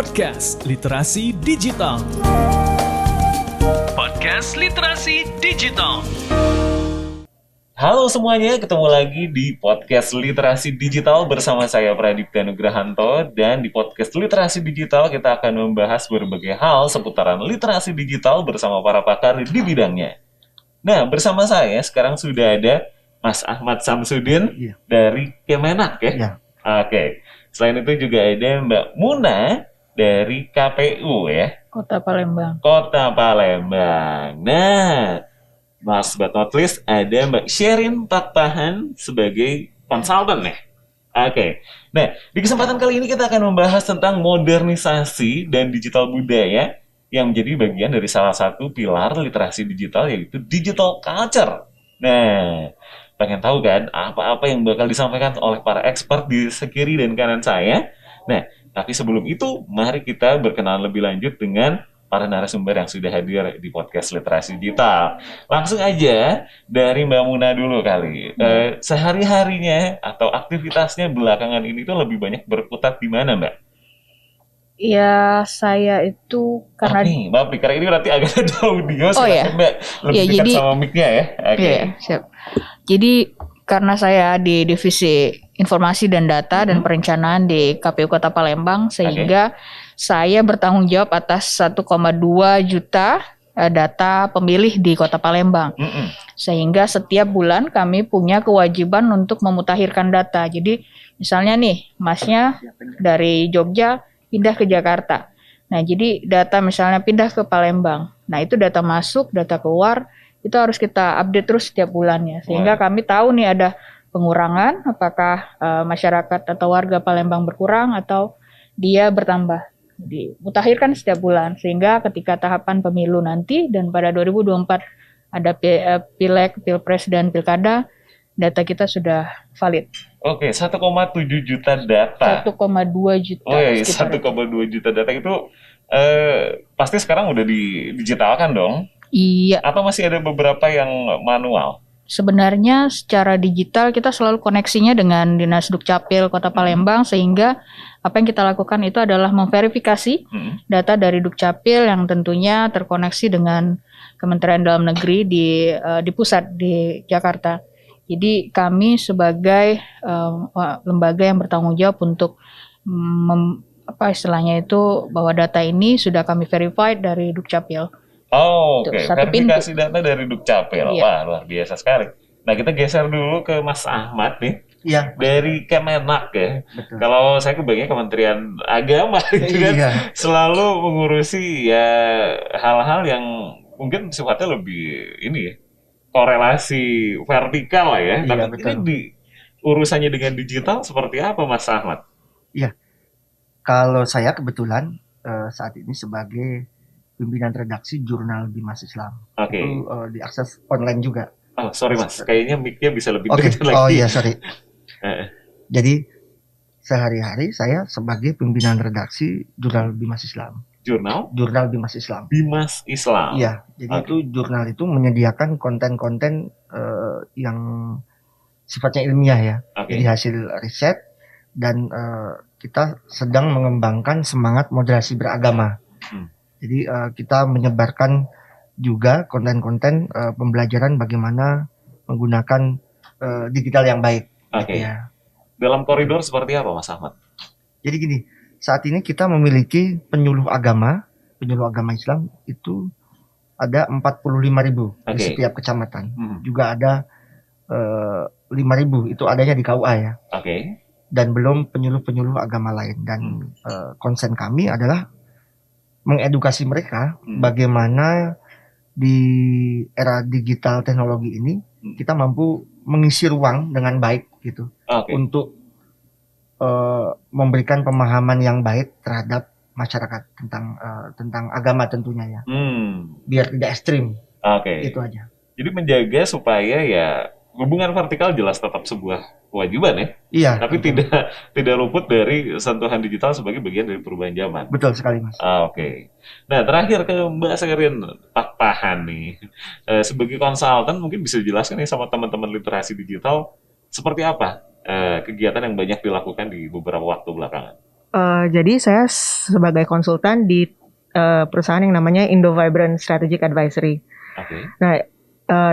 Podcast Literasi Digital. Podcast Literasi Digital. Halo semuanya, ketemu lagi di Podcast Literasi Digital bersama saya Pradipta Nugrahanto. Dan di Podcast Literasi Digital kita akan membahas berbagai hal seputaran literasi digital bersama para pakar di bidangnya. Nah, bersama saya sekarang sudah ada Mas Ahmad Samsudin dari Kemenak ya? Ya. Oke. Selain itu juga ada Mbak Muna dari KPU ya? Kota Palembang. Kota Palembang. Nah, last but not least, ada Mbak Sherin Pakpahan sebagai konsultan ya. Oke. Nah, di kesempatan kali ini kita akan membahas tentang modernisasi dan digital budaya yang menjadi bagian dari salah satu pilar literasi digital, yaitu digital culture. Nah, pengen tahu kan apa-apa yang bakal disampaikan oleh para expert di sekiri dan kanan saya? Nah, tapi sebelum itu, mari kita berkenalan lebih lanjut dengan para narasumber yang sudah hadir di Podcast Literasi Digital. Langsung aja dari Mbak Muna dulu kali. Sehari-harinya atau aktivitasnya belakangan ini tuh lebih banyak berkutat di mana, Mbak? Ya, saya itu karena Maaf nih, karena ini berarti agak ada audio. Oh, ya. Mbak lebih Ya, dekat jadi- sama mic-nya ya. Oke. Iya, siap. Jadi karena saya di divisi informasi dan data dan perencanaan di KPU Kota Palembang, sehingga saya bertanggung jawab atas 1,2 juta data pemilih di Kota Palembang. Mm-mm. Sehingga setiap bulan kami punya kewajiban untuk memutakhirkan data. Jadi misalnya nih, masnya dari Jogja pindah ke Jakarta. Nah, jadi data misalnya pindah ke Palembang. Nah, itu data masuk, data keluar, itu harus kita update terus setiap bulannya. Sehingga kami tahu nih ada pengurangan, apakah masyarakat atau warga Palembang berkurang atau dia bertambah. Dimutakhirkan setiap bulan. Sehingga ketika tahapan pemilu nanti dan pada 2024 ada pileg, pilpres, dan pilkada, data kita sudah valid. Oke, 1,7 juta data. 1,2 juta. Oh iya, sekitar. 1,2 juta data itu pasti sekarang udah digitalkan dong? Iya, Atau masih ada beberapa yang manual? sebenarnya secara digital kita selalu koneksinya dengan Dinas Dukcapil Kota Palembang, sehingga apa yang kita lakukan itu adalah memverifikasi data dari Dukcapil yang tentunya terkoneksi dengan Kementerian Dalam Negeri di pusat di Jakarta. Jadi kami sebagai lembaga yang bertanggung jawab untuk apa istilahnya itu, bahwa data ini sudah kami verified dari Dukcapil. Oh, Tuh, oke. satu Verifikasi data dari Dukcapil. Iya. Wah, luar biasa sekali. Nah, kita geser dulu ke Mas Ahmad nih. Iya, Dari Kemenak ya. betul. Kalau saya kebayangnya Kementerian Agama gitu kan, Iya. selalu mengurusi ya hal-hal yang mungkin sifatnya lebih ini ya, korelasi vertikal lah ya. Iya, Tapi betul. ini urusannya dengan digital seperti apa, Mas Ahmad? Kalau saya kebetulan saat ini sebagai pimpinan redaksi jurnal Bimas Islam. Oke. Itu diakses online juga. Oh, sorry Mas, kayaknya mic-nya bisa lebih Oke. dekat lagi. Oh iya, sorry. Eh, Jadi sehari-hari saya sebagai pimpinan redaksi jurnal Bimas Islam. Jurnal Jurnal Bimas Islam. Bimas Islam. Iya, jadi Oke. itu jurnal itu menyediakan konten-konten yang sifatnya ilmiah ya. Oke. Jadi hasil riset dan kita sedang mengembangkan semangat moderasi beragama. Jadi kita menyebarkan juga konten-konten pembelajaran bagaimana menggunakan digital yang baik. Oke. Ya. Dalam koridor seperti apa, Mas Ahmad? Jadi gini, saat ini kita memiliki penyuluh agama Islam itu ada 45.000 di Oke. setiap kecamatan. Juga ada 5.000 itu adanya di KUA ya. Oke. Dan belum penyuluh-penyuluh agama lain. Dan konsen kami adalah mengedukasi mereka bagaimana di era digital teknologi ini kita mampu mengisi ruang dengan baik gitu Oke. untuk memberikan pemahaman yang baik terhadap masyarakat tentang agama tentunya ya, biar tidak ekstrim. Oke. Itu aja. Jadi menjaga supaya ya hubungan vertikal jelas tetap sebuah kewajiban ya, Iya. tapi betul. tidak luput dari sentuhan digital sebagai bagian dari perubahan zaman. Betul sekali Mas. Oke. Nah, terakhir ke Mbak Sherin Pakpahan nih. Sebagai konsultan mungkin bisa dijelaskan nih sama teman-teman literasi digital seperti apa kegiatan yang banyak dilakukan di beberapa waktu belakangan. Jadi saya sebagai konsultan di perusahaan yang namanya Indo Vibrant Strategic Advisory. Oke. Nah,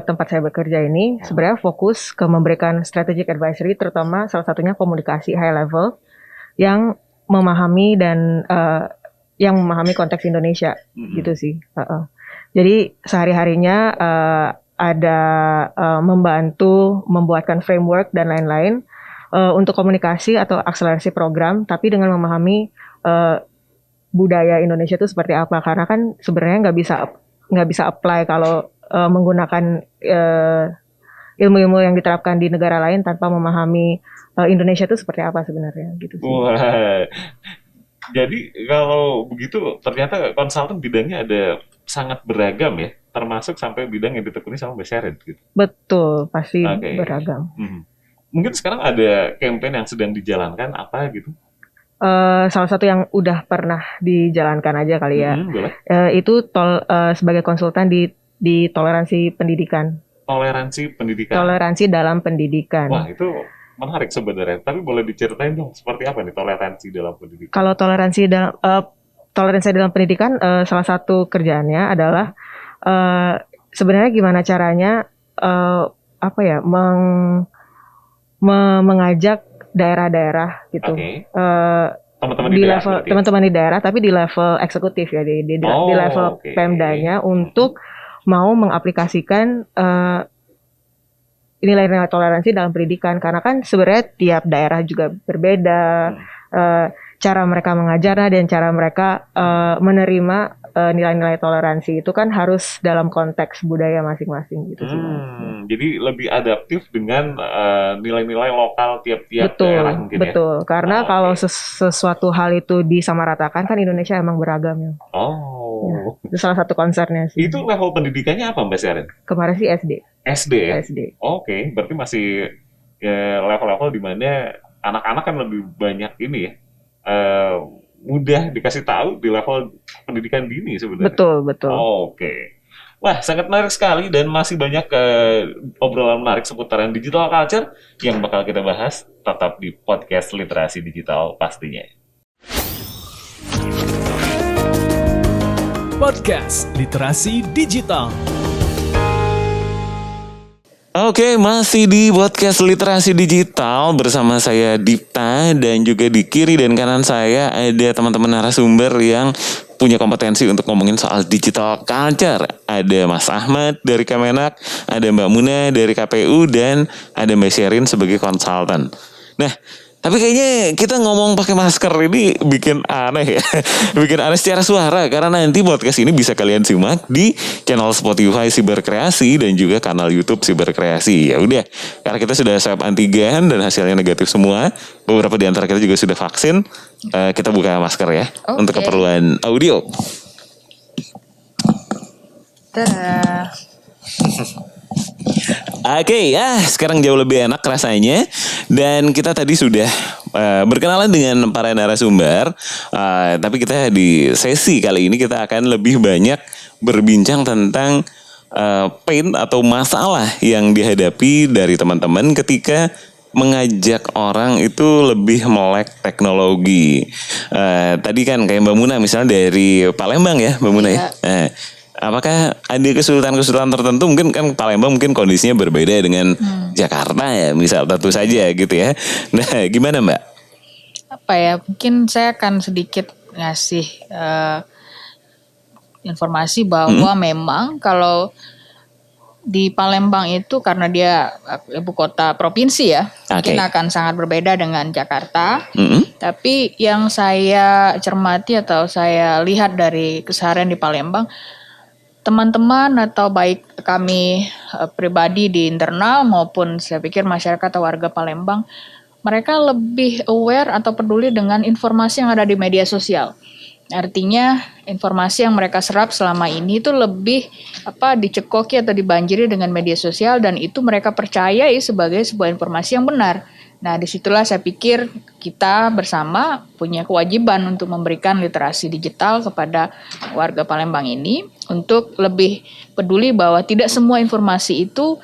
tempat saya bekerja ini sebenarnya fokus ke memberikan strategic advisory, terutama salah satunya komunikasi high level yang memahami dan yang memahami konteks Indonesia, gitu sih. Jadi sehari-harinya ada membantu membuatkan framework dan lain-lain untuk komunikasi atau akselerasi program, tapi dengan memahami budaya Indonesia itu seperti apa. Karena kan sebenarnya nggak bisa apply kalau menggunakan ilmu-ilmu yang diterapkan di negara lain tanpa memahami Indonesia itu seperti apa sebenarnya, gitu sih. Wah, jadi kalau begitu ternyata konsultan bidangnya ada sangat beragam ya, termasuk sampai bidang yang ditekuni sama Mbak Sherin gitu. Betul, pasti Oke. beragam. Mungkin sekarang ada campaign yang sedang dijalankan apa gitu? Salah satu yang udah pernah dijalankan aja kali ya, Boleh. itu sebagai konsultan di toleransi pendidikan. Toleransi pendidikan. Toleransi dalam pendidikan. Wah, itu menarik sebenarnya. Tapi boleh diceritain dong seperti apa nih toleransi dalam pendidikan? Kalau toleransi dalam pendidikan, salah satu kerjaannya adalah sebenarnya gimana caranya mengajak daerah-daerah gitu. Oke. Teman-teman di level teman-teman di daerah, tapi di level eksekutif ya, di level Pemdanya untuk mau mengaplikasikan nilai-nilai toleransi dalam pendidikan, karena kan sebenarnya tiap daerah juga berbeda, cara mereka mengajarnya dan cara mereka menerima nilai-nilai toleransi itu kan harus dalam konteks budaya masing-masing gitu sih. Jadi lebih adaptif dengan nilai-nilai lokal tiap-tiap daerah mungkin ya. Betul, karena kalau sesuatu hal itu disamaratakan kan Indonesia emang beragam ya. Itu salah satu concernnya sih. Itu level pendidikannya apa Mbak Sherin? Kemarin sih SD. SD ya? SD. Oke, berarti masih level-level di mana anak-anak kan lebih banyak ini ya, mudah dikasih tahu di level pendidikan dini sebenarnya. Betul. Oke. Wah, sangat menarik sekali dan masih banyak obrolan menarik seputaran digital culture yang bakal kita bahas tetap di podcast Literasi Digital pastinya. Podcast Literasi Digital. Oke, masih di podcast Literasi Digital bersama saya Dipta, dan juga di kiri dan kanan saya ada teman-teman narasumber yang punya kompetensi untuk ngomongin soal digital culture. Ada Mas Ahmad dari Kemenak, ada Mbak Muna dari KPU, dan ada Mbak Sherin sebagai konsultan. Nah, tapi kayaknya kita ngomong pakai masker ini bikin aneh ya. Bikin aneh secara suara, karena nanti podcast ini bisa kalian simak di channel Spotify Siberkreasi dan juga kanal YouTube Siberkreasi. Ya udah, karena kita sudah swab antigen dan hasilnya negatif semua. Beberapa di antara kita juga sudah vaksin. Kita buka masker ya, untuk keperluan audio. Tada. Oke, sekarang jauh lebih enak rasanya. Dan kita tadi sudah berkenalan dengan para narasumber. Tapi kita di sesi kali ini kita akan lebih banyak berbincang tentang pain atau masalah yang dihadapi dari teman-teman ketika mengajak orang itu lebih melek teknologi. Tadi kan kayak Mbak Muna misalnya dari Palembang ya, Mbak Muna ya. Apakah ada kesulitan-kesulitan tertentu? Mungkin kan Palembang mungkin kondisinya berbeda dengan Jakarta ya, misal tentu saja gitu ya. Nah, gimana Mbak? Apa ya, mungkin saya akan sedikit ngasih informasi bahwa memang kalau di Palembang itu karena dia ibu kota provinsi ya, mungkin akan sangat berbeda dengan Jakarta. Tapi yang saya cermati atau saya lihat dari keseharian di Palembang, teman-teman atau baik kami pribadi di internal maupun saya pikir masyarakat atau warga Palembang, mereka lebih aware atau peduli dengan informasi yang ada di media sosial. Artinya informasi yang mereka serap selama ini itu lebih dicekoki atau dibanjiri dengan media sosial, dan itu mereka percayai sebagai sebuah informasi yang benar. Nah, disitulah saya pikir kita bersama punya kewajiban untuk memberikan literasi digital kepada warga Palembang ini untuk lebih peduli bahwa tidak semua informasi itu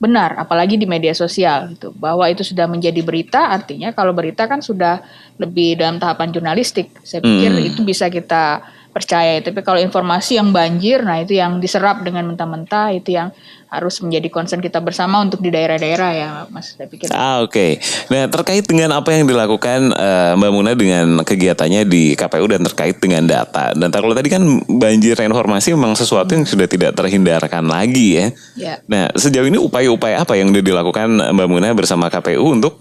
benar, apalagi di media sosial gitu. Bahwa itu sudah menjadi berita, artinya kalau berita kan sudah lebih dalam tahapan jurnalistik. Saya pikir itu bisa kita percaya. Tapi kalau informasi yang banjir, nah itu yang diserap dengan mentah-mentah, itu yang harus menjadi concern kita bersama untuk di daerah-daerah ya, Mas. Saya pikir. Oke. Nah, terkait dengan apa yang dilakukan Mbak Muna dengan kegiatannya di KPU dan terkait dengan data. Dan kalau tadi kan banjir informasi memang sesuatu yang sudah tidak terhindarkan lagi ya. Ya. Nah, sejauh ini upaya-upaya apa yang sudah dilakukan Mbak Muna bersama KPU untuk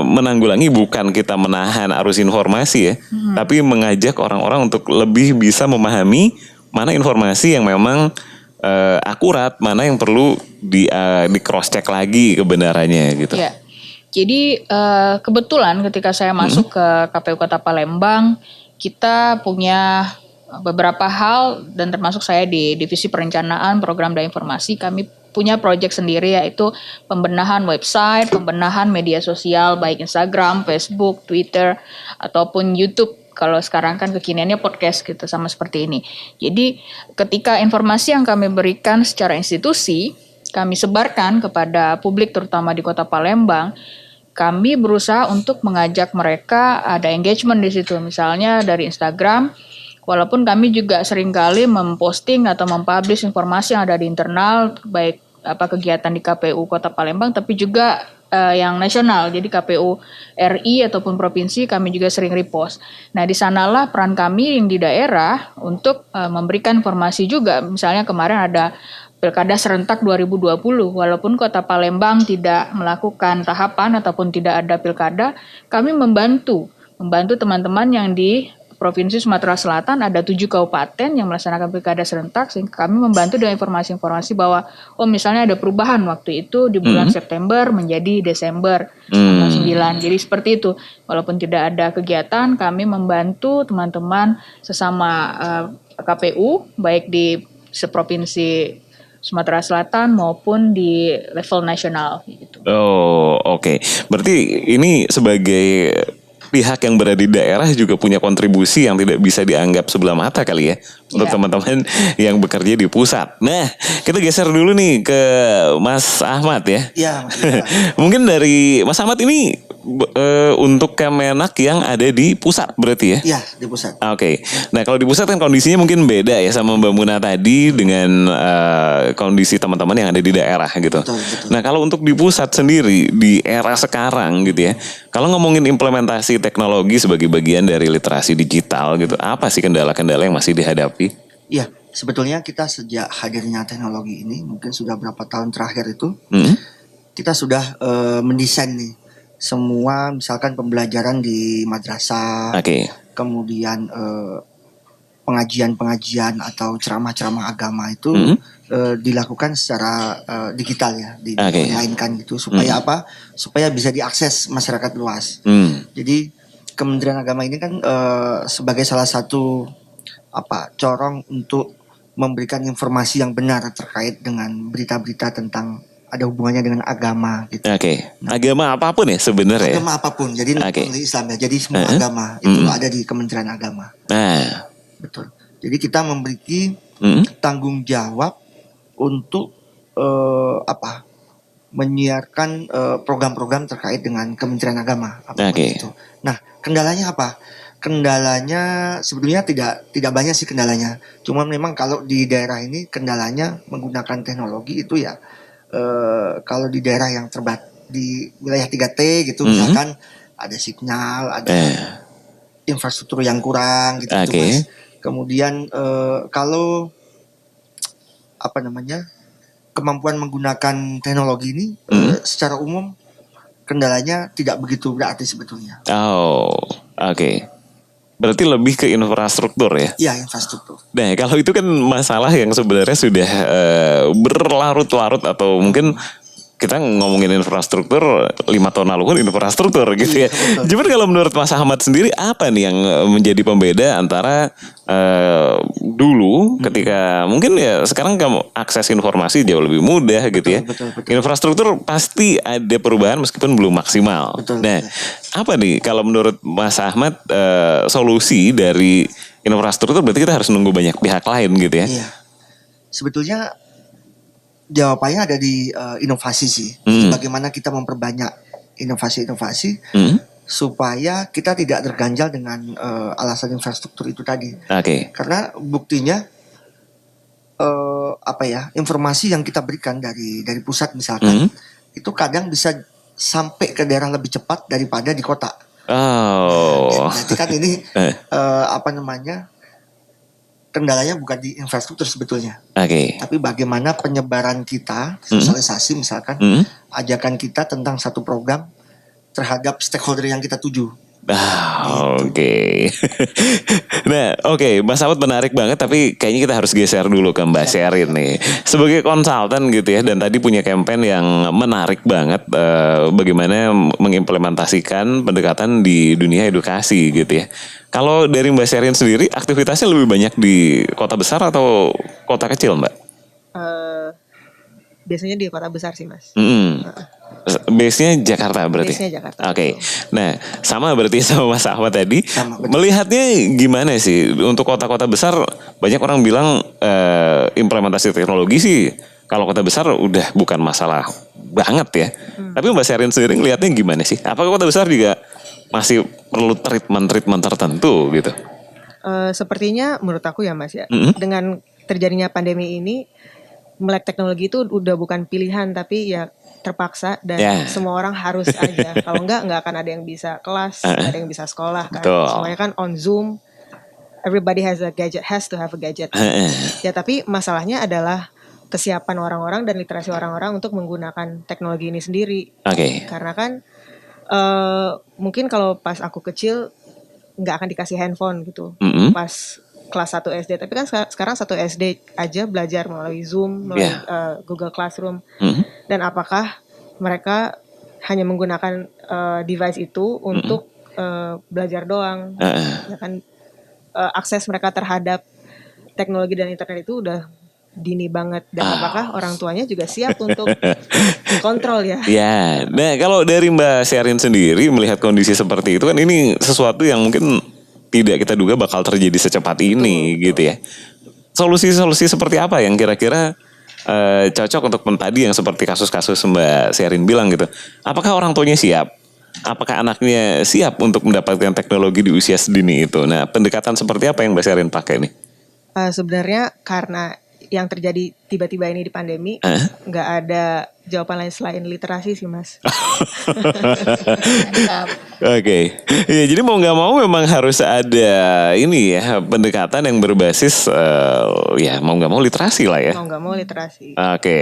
menanggulangi, bukan kita menahan arus informasi ya, tapi mengajak orang-orang untuk lebih bisa memahami mana informasi yang memang akurat, mana yang perlu di cross check lagi kebenarannya gitu. Ya. Jadi kebetulan ketika saya masuk ke KPU Kota Palembang, kita punya beberapa hal dan termasuk saya di Divisi Perencanaan Program dan Informasi, kami punya proyek sendiri yaitu pembenahan website, pembenahan media sosial baik Instagram, Facebook, Twitter ataupun YouTube. Kalau sekarang kan kekiniannya podcast gitu, sama seperti ini. Jadi ketika informasi yang kami berikan secara institusi, kami sebarkan kepada publik terutama di Kota Palembang, kami berusaha untuk mengajak mereka ada engagement di situ. Misalnya dari Instagram, walaupun kami juga seringkali memposting atau mempublish informasi yang ada di internal, baik kegiatan di KPU Kota Palembang, tapi juga yang nasional. Jadi KPU RI ataupun provinsi kami juga sering repost. Nah, di sanalah peran kami yang di daerah untuk memberikan informasi juga. Misalnya kemarin ada Pilkada serentak 2020, walaupun Kota Palembang tidak melakukan tahapan ataupun tidak ada pilkada, kami membantu teman-teman yang di Provinsi Sumatera Selatan ada 7 kabupaten yang melaksanakan pilkada serentak, sehingga kami membantu dengan informasi-informasi bahwa misalnya ada perubahan waktu itu di bulan September menjadi Desember tanggal 9. Jadi seperti itu. Walaupun tidak ada kegiatan, kami membantu teman-teman sesama KPU baik di seprovinsi Sumatera Selatan maupun di level nasional gitu. Oh, oke. Berarti ini sebagai pihak yang berada di daerah juga punya kontribusi yang tidak bisa dianggap sebelah mata kali ya untuk teman-teman yang bekerja di pusat. Nah, kita geser dulu nih ke Mas Ahmad ya. Iya. Mungkin dari Mas Ahmad ini untuk Kemenak yang ada di pusat berarti ya? Iya, di pusat. Oke. Nah, kalau di pusat kan kondisinya mungkin beda ya sama Mbak Muna tadi dengan kondisi teman-teman yang ada di daerah gitu. Betul. Nah, kalau untuk di pusat sendiri di era sekarang gitu ya, kalau ngomongin implementasi teknologi sebagai bagian dari literasi digital gitu, apa sih kendala-kendala yang masih dihadapi? Iya, sebetulnya kita sejak hadirnya teknologi ini, mungkin sudah berapa tahun terakhir itu, kita sudah mendesain nih semua, misalkan pembelajaran di madrasah, kemudian pengajian-pengajian atau ceramah-ceramah agama itu dilakukan secara digital ya, dimainkan gitu, supaya apa? Supaya bisa diakses masyarakat luas. Jadi Kementerian Agama ini kan sebagai salah satu corong untuk memberikan informasi yang benar terkait dengan berita-berita tentang ada hubungannya dengan agama gitu. Agama apapun ya sebenarnya. Agama apapun. Jadi non Islam ya. Jadi semua agama itu ada di Kementerian Agama. Betul. Jadi kita memiliki tanggung jawab untuk menyiarkan program-program terkait dengan Kementerian Agama. Itu. Nah, kendalanya apa? Kendalanya sebetulnya tidak banyak sih kendalanya. Cuma memang kalau di daerah ini kendalanya menggunakan teknologi itu ya. Kalau di daerah yang di wilayah 3T gitu, misalkan ada sinyal, ada infrastruktur yang kurang gitu, Mas. Kemudian kalau kemampuan menggunakan teknologi ini secara umum kendalanya tidak begitu berarti sebetulnya. Berarti lebih ke infrastruktur ya? Iya, infrastruktur. Nah, kalau itu kan masalah yang sebenarnya sudah berlarut-larut atau mungkin kita ngomongin infrastruktur 5 tahun lalu kan infrastruktur gitu ya. Cuman kalau menurut Mas Ahmad sendiri apa nih yang menjadi pembeda antara dulu ketika mungkin ya sekarang kamu akses informasi jauh lebih mudah gitu ya. Betul. Infrastruktur pasti ada perubahan meskipun belum maksimal. Nah, apa nih kalau menurut Mas Ahmad solusi dari infrastruktur berarti kita harus nunggu banyak pihak lain gitu ya? Iya. Sebetulnya jawabannya ada di inovasi sih. Bagaimana kita memperbanyak inovasi-inovasi supaya kita tidak terganjal dengan alasan infrastruktur itu tadi. Oke. Karena buktinya informasi yang kita berikan dari pusat misalkan itu kadang bisa sampai ke daerah lebih cepat daripada di kota. Oh. Berarti kan ini kendalanya bukan di infrastruktur sebetulnya. Oke. Tapi bagaimana penyebaran kita, sosialisasi misalkan, ajakan kita tentang satu program terhadap stakeholder yang kita tuju. Oke. Nah, oke, Mas Ahmad menarik banget, tapi kayaknya kita harus geser dulu ke Mbak Sherin nih. Sebagai konsultan gitu ya, dan tadi punya campaign yang menarik banget, bagaimana mengimplementasikan pendekatan di dunia edukasi gitu ya. Kalau dari Mbak Sherin sendiri, aktivitasnya lebih banyak di kota besar atau kota kecil, Mbak? Biasanya di kota besar sih, Mas. Base-nya Jakarta berarti? Base-nya Jakarta. Oke. Nah, sama berarti sama Mas Ahmad tadi. Sama, betul. Melihatnya gimana sih? Untuk kota-kota besar, banyak orang bilang implementasi teknologi sih, kalau kota besar udah bukan masalah banget ya. Tapi Mbak Sherin sendiri ngelihatnya gimana sih? Apakah kota besar juga masih perlu treatment tertentu gitu? Sepertinya menurut aku ya, Mas ya, dengan terjadinya pandemi ini, melek teknologi itu udah bukan pilihan tapi ya terpaksa dan semua orang harus aja. Kalau nggak akan ada yang bisa kelas, nggak ada yang bisa sekolah kan. Betul. Semuanya kan on Zoom. Everybody has to have a gadget. Ya tapi masalahnya adalah kesiapan orang-orang dan literasi orang-orang untuk menggunakan teknologi ini sendiri. Oke. Karena kan mungkin kalau pas aku kecil nggak akan dikasih handphone gitu. Pas kelas 1 SD, tapi kan sekarang 1 SD aja belajar melalui Zoom, melalui Google Classroom. Dan apakah mereka hanya menggunakan device itu untuk belajar doang? Ya kan akses mereka terhadap teknologi dan internet itu udah dini banget. Dan apakah orang tuanya juga siap untuk kontrol ya? Ya, nah kalau dari Mbak Sherin sendiri melihat kondisi seperti itu kan ini sesuatu yang mungkin tidak kita duga bakal terjadi secepat ini gitu ya. Solusi-solusi seperti apa yang kira-kira cocok untuk tadi yang seperti kasus-kasus Mbak Sherin bilang gitu. Apakah orang tuanya siap? Apakah anaknya siap untuk mendapatkan teknologi di usia sedini itu? Nah, pendekatan seperti apa yang Mbak Sherin pakai nih? Sebenarnya karena yang terjadi tiba-tiba ini di pandemi, nggak ada jawaban lain selain literasi sih, Mas. Oke. Ya, jadi mau nggak mau memang harus ada ini ya, pendekatan yang berbasis ya mau nggak mau literasi lah ya. Mau nggak mau literasi. Oke.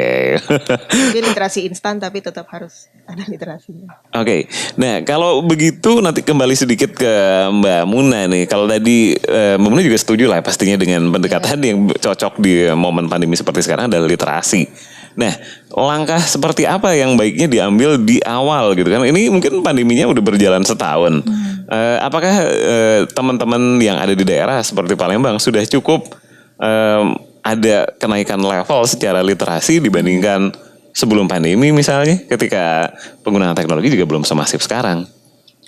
Jadi literasi instan tapi tetap harus ada literasinya. Oke. Nah, kalau begitu nanti kembali sedikit ke Mbak Muna nih. Kalau tadi Mbak Muna juga setuju lah pastinya dengan pendekatan yang cocok di momen pandemi seperti sekarang adalah literasi. Nah, langkah seperti apa yang baiknya diambil di awal gitu kan? Ini mungkin pandeminya udah berjalan setahun. Apakah teman-teman yang ada di daerah seperti Palembang sudah cukup ada kenaikan level secara literasi dibandingkan sebelum pandemi misalnya, ketika penggunaan teknologi juga belum semasif sekarang?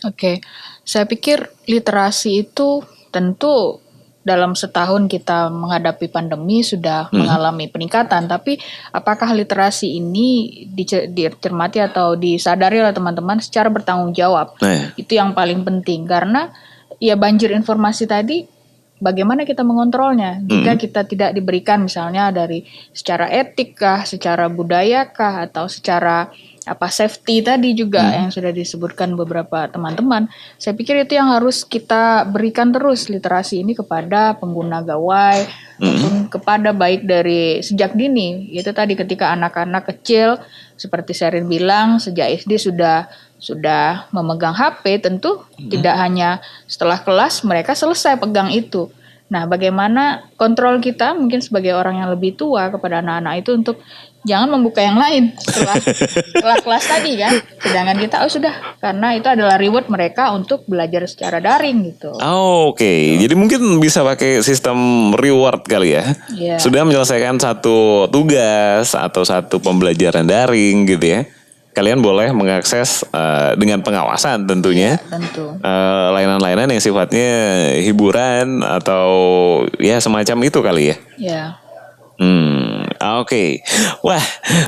Oke, saya pikir literasi itu tentu dalam setahun kita menghadapi pandemi sudah mengalami peningkatan, tapi apakah literasi ini dicermati atau disadari oleh teman-teman secara bertanggung jawab? Itu yang paling penting, karena ya banjir informasi tadi bagaimana kita mengontrolnya jika kita tidak diberikan misalnya dari secara etik kah, secara budaya kah, atau secara safety tadi juga yang sudah disebutkan beberapa teman-teman. Saya pikir itu yang harus kita berikan terus, literasi ini kepada pengguna gawai maupun kepada baik dari sejak dini. Itu tadi ketika anak-anak kecil seperti Sherin bilang sejak SD sudah memegang HP, tentu tidak hanya setelah kelas mereka selesai pegang itu. Nah, bagaimana kontrol kita mungkin sebagai orang yang lebih tua kepada anak-anak itu untuk jangan membuka yang lain setelah kelas tadi kan. Sedangkan kita sudah, karena itu adalah reward mereka untuk belajar secara daring gitu. Oke. Jadi mungkin bisa pakai sistem reward kali ya. Sudah menyelesaikan satu tugas atau satu pembelajaran daring gitu ya, kalian boleh mengakses dengan pengawasan tentunya. Tentu. Layanan-layanan yang sifatnya hiburan atau ya semacam itu kali ya. Ya. Oke, wah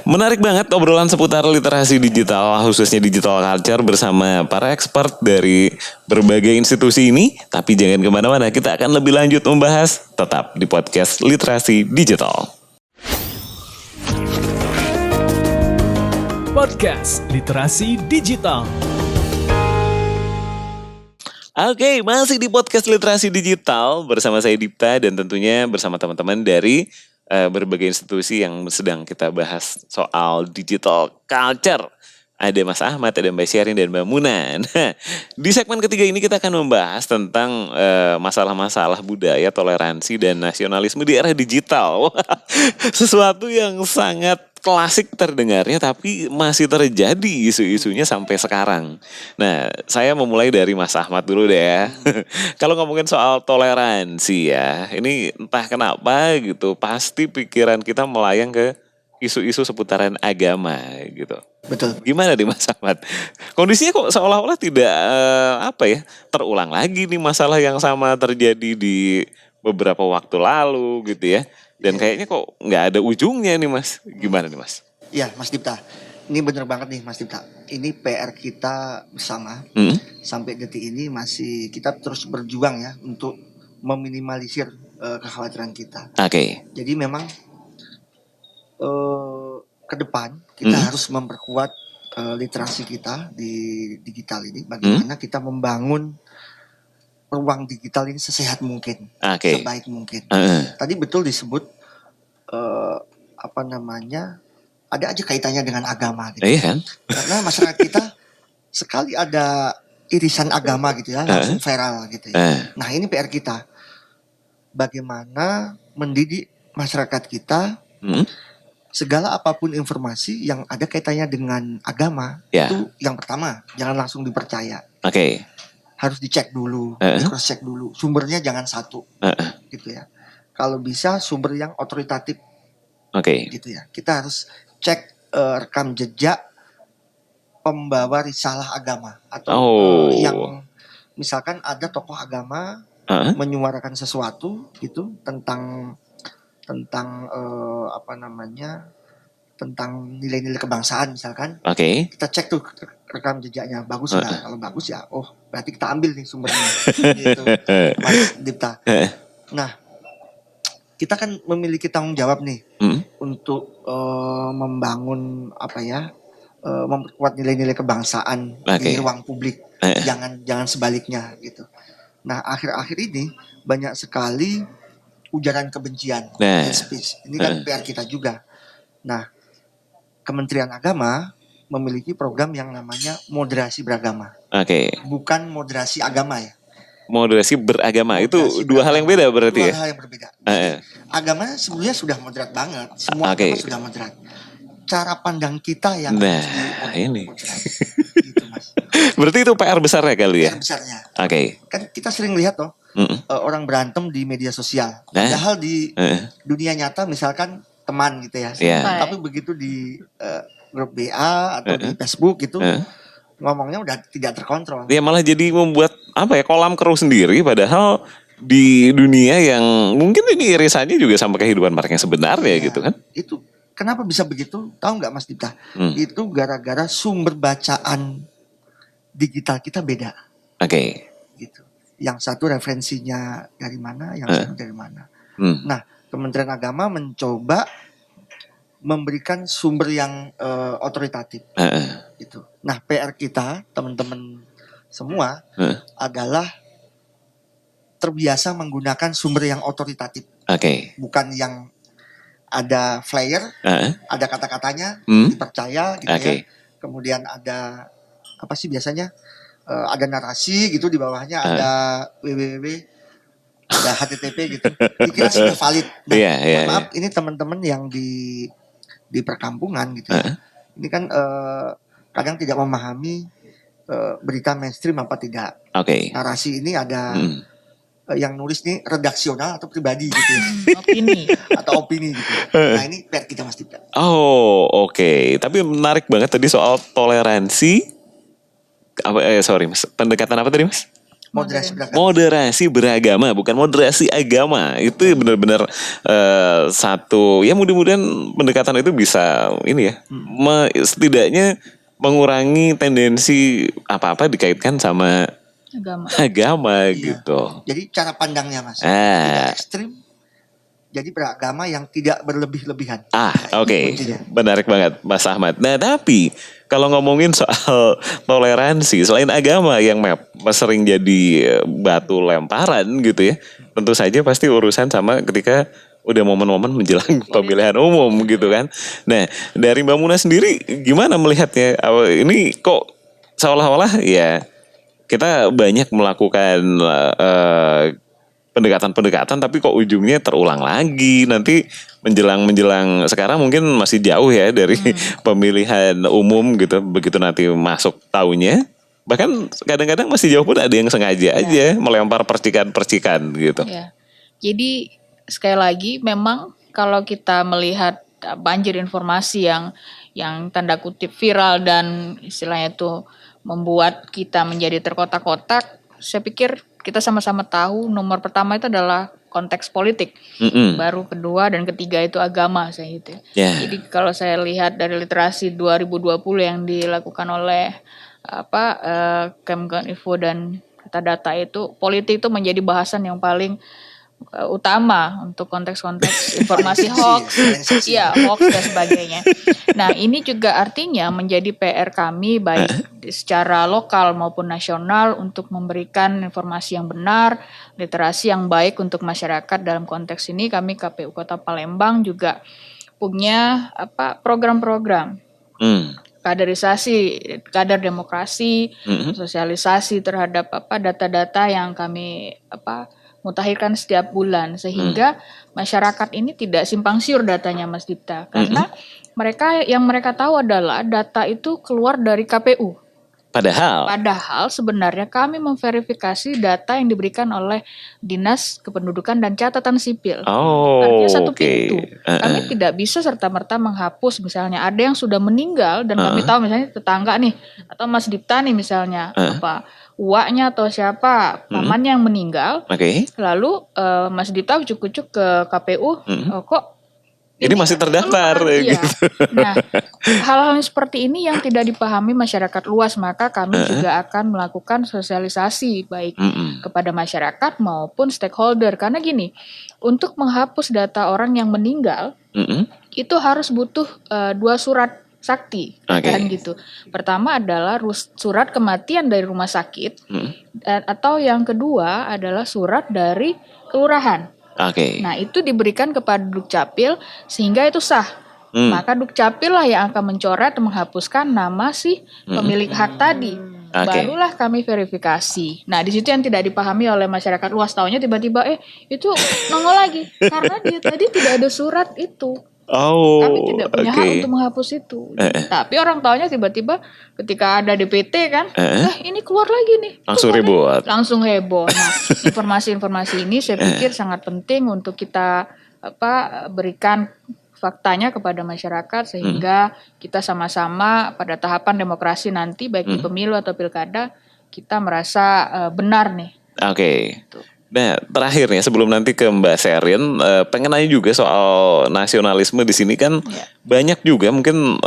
menarik banget obrolan seputar literasi digital khususnya digital culture bersama para expert dari berbagai institusi ini. Tapi jangan kemana-mana, kita akan lebih lanjut membahas tetap di podcast Literasi Digital. Podcast Literasi Digital. Oke, masih di podcast Literasi Digital bersama saya Dipta dan tentunya bersama teman-teman dari berbagai institusi yang sedang kita bahas soal digital culture. Ada Mas Ahmad, ada Mbak Sherin, dan Mbak Muna. Nah, di segmen ketiga ini kita akan membahas tentang masalah-masalah budaya, toleransi, dan nasionalisme di era digital. Sesuatu yang sangat klasik terdengarnya tapi masih terjadi isu-isunya sampai sekarang. Nah, saya memulai dari Mas Ahmad dulu deh ya. Kalau ngomongin soal toleransi ya, ini entah kenapa gitu, pasti pikiran kita melayang ke isu-isu seputaran agama gitu. Betul. Gimana nih Mas Ahmad? Kondisinya kok seolah-olah tidak terulang lagi nih masalah yang sama terjadi di beberapa waktu lalu gitu ya. Dan kayaknya kok nggak ada ujungnya nih Mas. Gimana nih Mas? Iya, Mas Dipta. Ini bener banget nih Mas Dipta. Ini PR kita bersama. Sampai detik ini masih kita terus berjuang ya untuk meminimalisir kekhawatiran kita. Oke. Jadi memang ke depan kita harus memperkuat literasi kita di digital ini. Bagaimana kita membangun ruang digital ini sesehat mungkin, sebaik mungkin. Tadi betul disebut ada aja kaitannya dengan agama gitu. Iya kan? Karena masyarakat kita sekali ada irisan agama gitu ya, langsung viral gitu ya. Nah, ini PR kita. Bagaimana mendidik masyarakat kita segala apapun informasi yang ada kaitannya dengan agama itu yang pertama jangan langsung dipercaya. Oke. Harus dicek dulu, cross check dulu. Sumbernya jangan satu, gitu ya. Kalau bisa sumber yang otoritatif, gitu ya. Kita harus cek rekam jejak pembawa risalah agama atau yang misalkan ada tokoh agama menyuarakan sesuatu gitu tentang tentang nilai-nilai kebangsaan misalkan. Kita cek tuh rekam jejaknya bagus nggak? Kalau bagus ya, berarti kita ambil nih sumbernya. Gitu, Mas Dipta. Nah, kita kan memiliki tanggung jawab nih untuk membangun memperkuat nilai-nilai kebangsaan di ruang publik. Jangan sebaliknya gitu. Nah, akhir-akhir ini banyak sekali ujaran kebencian, hate speech. Ini kan PR kita juga. Nah, Kementerian Agama memiliki program yang namanya moderasi beragama. Bukan moderasi agama ya. Moderasi beragama moderasi itu dua hal yang beda berarti ya? Dua hal yang berbeda. Agama sebelumnya sudah moderat banget. Semua agama sudah moderat. Cara pandang kita yang ini. Gitu, Mas. Berarti itu PR besarnya kali ya? PR besarnya. Kan kita sering lihat orang berantem di media sosial. Padahal di dunia nyata misalkan teman gitu ya. Tapi begitu di grup BA atau di Facebook gitu ngomongnya udah tidak terkontrol. Ya malah jadi membuat kolam keruh sendiri padahal di dunia yang mungkin ini irisannya juga sama kehidupan mereka yang sebenarnya gitu kan. Itu kenapa bisa begitu? Tahu nggak Mas Dipta? Itu gara-gara sumber bacaan digital kita beda. Gitu. Yang satu referensinya dari mana, yang satu dari mana. Nah, Kementerian Agama mencoba memberikan sumber yang otoritatif. Gitu. Nah, PR kita, teman-teman semua, adalah terbiasa menggunakan sumber yang otoritatif. Bukan yang ada flyer, ada kata-katanya, dipercaya gitu ya. Kemudian ada biasanya ada narasi gitu, di bawahnya ada www, ada HTTP gitu. Dikira sudah valid. Nah, maaf, ini teman-teman yang di perkampungan gitu ya. Ini kan kadang tidak memahami berita mainstream apa tidak. Narasi ini ada yang nulis nih redaksional atau pribadi gitu ya. opini gitu. Nah, ini PR kita Mas Dipta. Tapi menarik banget tadi soal toleransi. Mas. Pendekatan apa tadi Mas? Moderasi beragama. Moderasi beragama, bukan moderasi agama. Itu benar-benar satu, ya mudah-mudahan pendekatan itu bisa ini ya, setidaknya mengurangi tendensi apa-apa dikaitkan sama agama gitu. Jadi cara pandangnya Mas, Ah. tidak ekstrim. Jadi beragama yang tidak berlebih-lebihan. Oke. Kuncinya. Menarik banget Mas Ahmad. Nah, tapi kalau ngomongin soal toleransi, selain agama yang sering jadi batu lemparan gitu ya, tentu saja pasti urusan sama ketika udah momen-momen menjelang pemilihan umum gitu kan. Nah, dari Mbak Muna sendiri gimana melihatnya? Ini kok seolah-olah ya kita banyak melakukan pendekatan-pendekatan tapi kok ujungnya terulang lagi nanti menjelang sekarang mungkin masih jauh ya dari pemilihan umum gitu, begitu nanti masuk tahunnya bahkan kadang-kadang masih jauh pun ada yang sengaja aja melempar percikan-percikan gitu. Ya. Jadi sekali lagi memang kalau kita melihat banjir informasi yang tanda kutip viral dan istilahnya itu membuat kita menjadi terkotak-kotak, saya pikir kita sama-sama tahu nomor pertama itu adalah konteks politik, baru kedua dan ketiga itu agama saya gitu. Jadi kalau saya lihat dari literasi 2020 yang dilakukan oleh Kemkoninfo dan data itu, politik itu menjadi bahasan yang paling utama untuk konteks-konteks informasi hoax, hoax dan sebagainya. Nah, ini juga artinya menjadi PR kami baik secara lokal maupun nasional untuk memberikan informasi yang benar, literasi yang baik untuk masyarakat. Dalam konteks ini kami KPU Kota Palembang juga punya program-program. Kaderisasi, kader demokrasi, sosialisasi terhadap data-data yang kami mutakhirkan setiap bulan sehingga masyarakat ini tidak simpang siur datanya Mas Dipta, karena mereka tahu adalah data itu keluar dari KPU. Padahal sebenarnya kami memverifikasi data yang diberikan oleh Dinas Kependudukan dan Catatan Sipil. Artinya satu pintu. Kami tidak bisa serta-merta menghapus misalnya ada yang sudah meninggal dan kami tahu misalnya tetangga nih atau Mas Dipta nih misalnya uaknya atau siapa pamannya yang meninggal. Lalu Mas Dipta ucuk-ucuk ke KPU, kok ini masih terdaftar gitu. Nah, hal-hal seperti ini yang tidak dipahami masyarakat luas, maka kami juga akan melakukan sosialisasi baik kepada masyarakat maupun stakeholder. Karena gini, untuk menghapus data orang yang meninggal itu harus butuh 2 surat sakti, kan gitu. Pertama adalah surat kematian dari rumah sakit, atau yang kedua adalah surat dari kelurahan. Nah, itu diberikan kepada Dukcapil sehingga itu sah. Maka Dukcapil lah yang akan mencoret menghapuskan nama si pemilik hak tadi. Barulah kami verifikasi. Nah, di situ yang tidak dipahami oleh masyarakat luas, taunya tiba-tiba itu nongol lagi karena dia tadi tidak ada surat itu. Kami tidak punya hak untuk menghapus itu. Tapi orang taunya tiba-tiba ketika ada DPT kan, ini keluar lagi nih. Langsung heboh. Nah, informasi-informasi ini saya pikir sangat penting untuk kita berikan faktanya kepada masyarakat sehingga kita sama-sama pada tahapan demokrasi nanti baik di pemilu atau pilkada kita merasa benar nih. Gitu. Nah, terakhir nih sebelum nanti ke Mbak Sherin, pengen nanya juga soal nasionalisme di sini kan banyak juga mungkin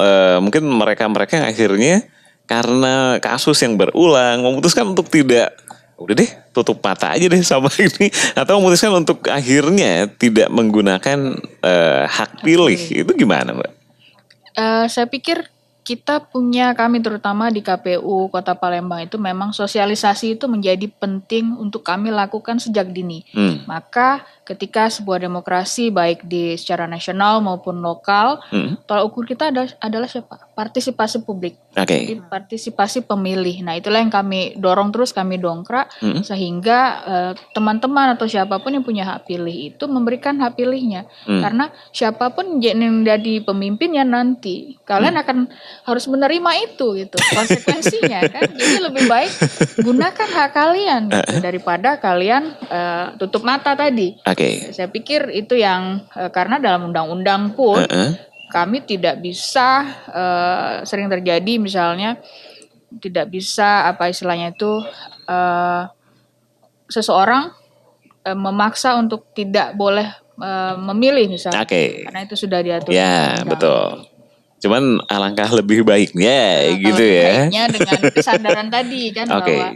mereka yang akhirnya karena kasus yang berulang memutuskan untuk tidak, udah deh tutup mata aja deh sama ini, atau memutuskan untuk akhirnya tidak menggunakan hak pilih. Itu gimana Mbak? Saya pikir kami terutama di KPU Kota Palembang itu memang sosialisasi itu menjadi penting untuk kami lakukan sejak dini. Maka ketika sebuah demokrasi baik secara nasional maupun lokal, tolak ukur kita adalah siapa? Partisipasi publik. Jadi partisipasi pemilih. Nah, itulah yang kami dorong terus, kami dongkrak sehingga teman-teman atau siapapun yang punya hak pilih itu memberikan hak pilihnya. Karena siapapun yang jadi pemimpinnya nanti, kalian akan harus menerima itu gitu konsekuensinya kan. Jadi lebih baik gunakan hak kalian gitu, daripada kalian tutup mata tadi. Saya pikir itu yang karena dalam undang-undang pun kami tidak bisa sering terjadi misalnya tidak bisa istilahnya itu seseorang memaksa untuk tidak boleh memilih misalnya. Oke. Karena itu sudah diatur. Ya, undang-undang. betul. Cuman alangkah lebih baiknya Nah, gitu kalau ya. baiknya dengan kesadaran tadi kan Oke. bahwa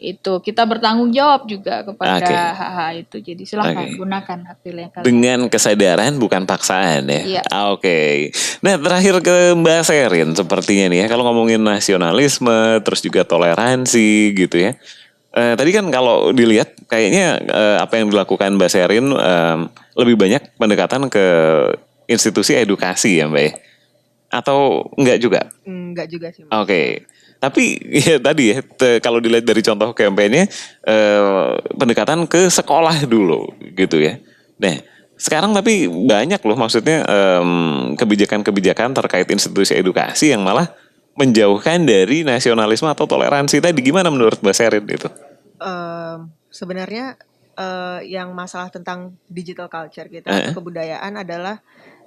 itu kita bertanggung jawab juga kepada Oke. hak-hak itu. Jadi silahkan Oke. gunakan hak pilih kalian. Dengan kesadaran bukan paksaan ya. Iya. Oke. Nah, terakhir ke Mbak Sherin sepertinya nih ya. Kalau ngomongin nasionalisme terus juga toleransi gitu ya. Tadi kan kalau dilihat kayaknya apa yang dilakukan Mbak Sherin lebih banyak pendekatan ke institusi edukasi ya Mbak ya? Atau enggak juga? Enggak juga sih. Oke. Tapi ya tadi ya kalau dilihat dari contoh kampanye pendekatan ke sekolah dulu gitu ya. Nah, sekarang tapi banyak loh maksudnya kebijakan-kebijakan terkait institusi edukasi yang malah menjauhkan dari nasionalisme atau toleransi tadi. Gimana menurut Mbak Sherin itu? Sebenarnya yang masalah tentang digital culture kita atau kebudayaan adalah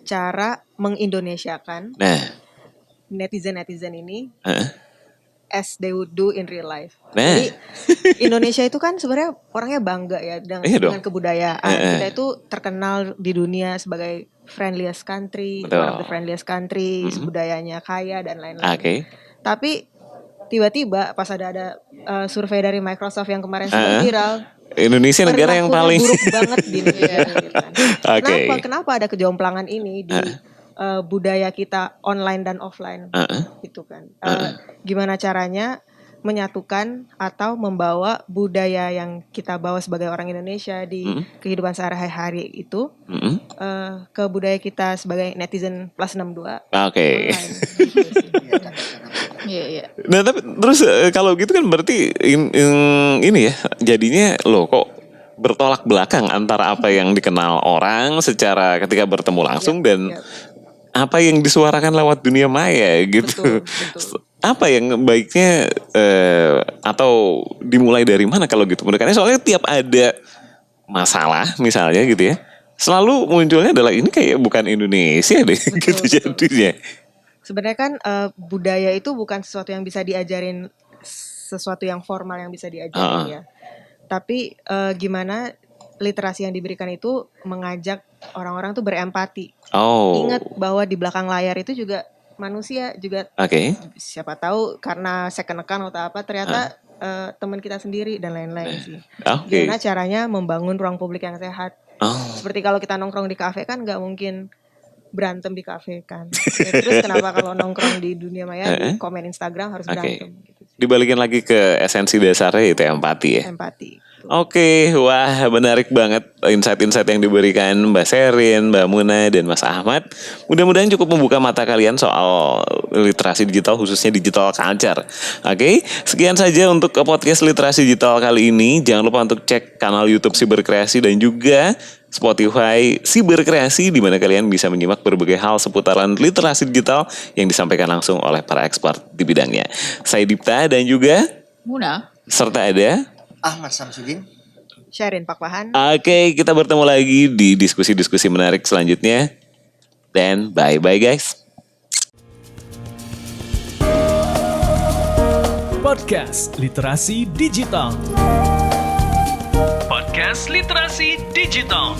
cara mengindonesiakan Nah, netizen ini as they would do in real life. Nah. Jadi Indonesia itu kan sebenarnya orangnya bangga ya Iya dong. dengan kebudayaan. Kita itu terkenal di dunia sebagai friendliest country, Betul. one of the friendliest country, budayanya kaya dan lain-lain. Oke. Tapi tiba-tiba pas ada survei dari Microsoft yang kemarin sempat viral, Indonesia negara yang perilakunya paling buruk banget di Indonesia. Gitu kan. Oke. Kenapa ada kejomplangan ini di budaya kita online dan offline gitu kan? Gimana caranya menyatukan atau membawa budaya yang kita bawa sebagai orang Indonesia di kehidupan sehari-hari itu ke budaya kita sebagai netizen plus 62 Oke. online, gitu sih. Iya. Nah tapi terus kalau gitu kan berarti ini ya jadinya loh kok bertolak belakang antara apa yang dikenal orang secara ketika bertemu langsung dan apa yang disuarakan lewat dunia maya gitu. Betul. Apa yang baiknya atau dimulai dari mana kalau gitu? Menurut kalian soalnya tiap ada masalah misalnya gitu ya, selalu munculnya adalah ini kayak bukan Indonesia deh gitu jadinya. Sebenarnya kan budaya itu bukan sesuatu yang bisa diajarin, sesuatu yang formal yang bisa diajarin ya. Tapi gimana literasi yang diberikan itu mengajak orang-orang tuh berempati. Oh. Ingat bahwa di belakang layar itu juga manusia juga. Oke. Siapa tahu karena second-account atau apa ternyata teman kita sendiri dan lain-lain sih. Oke. Gimana caranya membangun ruang publik yang sehat. Seperti kalau kita nongkrong di kafe kan nggak mungkin berantem di kafe kan. Ya, terus kenapa kalau nongkrong di dunia maya di komen Instagram harus berantem gitu sih. Dibalikin lagi ke esensi dasarnya itu empati ya. Empati. Oke, wah menarik banget insight-insight yang diberikan Mbak Sherin, Mbak Muna, dan Mas Ahmad. Mudah-mudahan cukup membuka mata kalian soal literasi digital, khususnya digital culture. Oke, sekian saja untuk podcast literasi digital kali ini. Jangan lupa untuk cek kanal YouTube Siberkreasi dan juga Spotify Siberkreasi, di mana kalian bisa menyimak berbagai hal seputaran literasi digital yang disampaikan langsung oleh para expert di bidangnya. Saya Dipta dan juga Muna. serta ada Ahmad Samsudin. Sherin Pakpahan. Oke, kita bertemu lagi di diskusi-diskusi menarik selanjutnya. Dan bye-bye guys. Podcast Literasi Digital. Podcast Literasi Digital.